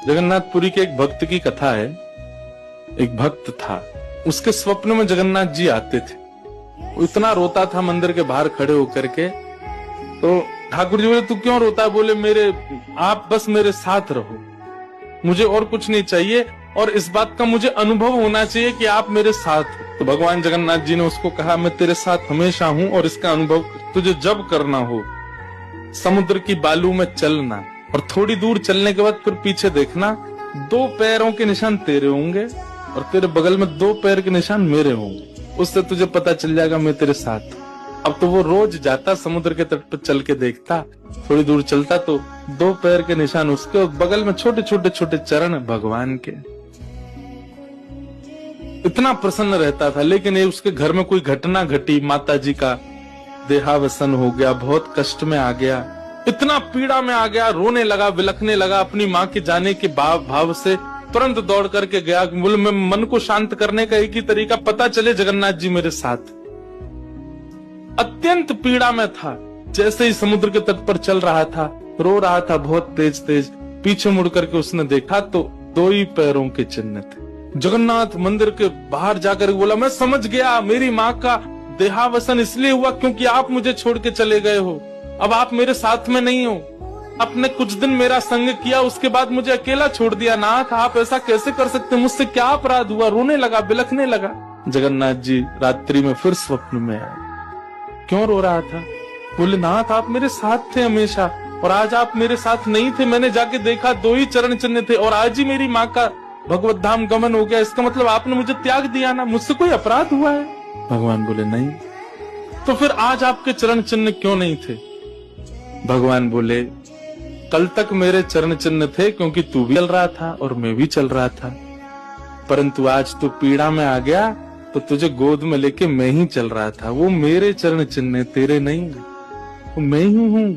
जगन्नाथपुरी के एक भक्त की कथा है। एक भक्त था, उसके स्वप्न में जगन्नाथ जी आते थे। वो इतना रोता था मंदिर के बाहर खड़े होकर के। तो ठाकुर जी बोले, तू क्यों रोता है? बोले, आप बस मेरे साथ रहो, मुझे और कुछ नहीं चाहिए, और इस बात का मुझे अनुभव होना चाहिए कि आप मेरे साथ हो। तो भगवान जगन्नाथ जी ने उसको कहा, मैं तेरे साथ हमेशा हूं, और इसका अनुभव तुझे जब करना हो समुद्र की बालू में चलना, और थोड़ी दूर चलने के बाद फिर पीछे देखना, 2 पैरों के निशान तेरे होंगे और तेरे बगल में 2 पैर के निशान मेरे होंगे। उससे तुझे पता चल जाएगा मैं तेरे साथ। अब तो वो रोज जाता, समुद्र के तट पर चल के देखता, थोड़ी दूर चलता तो 2 पैर के निशान उसके और बगल में छोटे छोटे चरण भगवान के। इतना प्रसन्न रहता था। लेकिन ये उसके घर में कोई घटना घटी, माता जी का देहावसन हो गया, बहुत कष्ट में आ गया, इतना पीड़ा में आ गया, रोने लगा, बिलखने लगा। अपनी माँ के जाने के भाव से तुरंत दौड़ करके गया। बोले, मैं मन को शांत करने का एक ही तरीका, पता चले जगन्नाथ जी मेरे साथ। अत्यंत पीड़ा में था। जैसे ही समुद्र के तट पर चल रहा था, रो रहा था बहुत तेज तेज। पीछे मुड़ करके उसने देखा तो 2 ही पैरों के चिन्ह थे। जगन्नाथ मंदिर के बाहर जाकर बोला, मैं समझ गया, मेरी माँ का देहावसन इसलिए हुआ क्योंकि आप मुझे छोड़ के चले गए हो। अब आप मेरे साथ में नहीं हो। आपने कुछ दिन मेरा संग किया, उसके बाद मुझे अकेला छोड़ दिया। नाथ, आप ऐसा कैसे कर सकते? मुझसे क्या अपराध हुआ? रोने लगा, बिलखने लगा। जगन्नाथ जी रात्रि में फिर स्वप्न में आए। क्यों रो रहा था? बोले, नाथ, आप मेरे साथ थे हमेशा, और आज आप मेरे साथ नहीं थे। मैंने जाके देखा 2 ही चरण चिन्ह थे, और आज ही मेरी माँ का भगवत धाम गमन हो गया। इसका मतलब आपने मुझे त्याग दिया ना? मुझसे कोई अपराध हुआ है? भगवान बोले, नहीं। तो फिर आज आपके चरण चिन्ह क्यों नहीं थे? भगवान बोले, कल तक मेरे चरण चिन्ह थे क्योंकि तू भी चल रहा था और मैं भी चल रहा था, परंतु आज तू पीड़ा में आ गया तो तुझे गोद में लेके मैं ही चल रहा था। वो मेरे चरण चिन्ह, तेरे नहीं, वो मैं ही हूँ।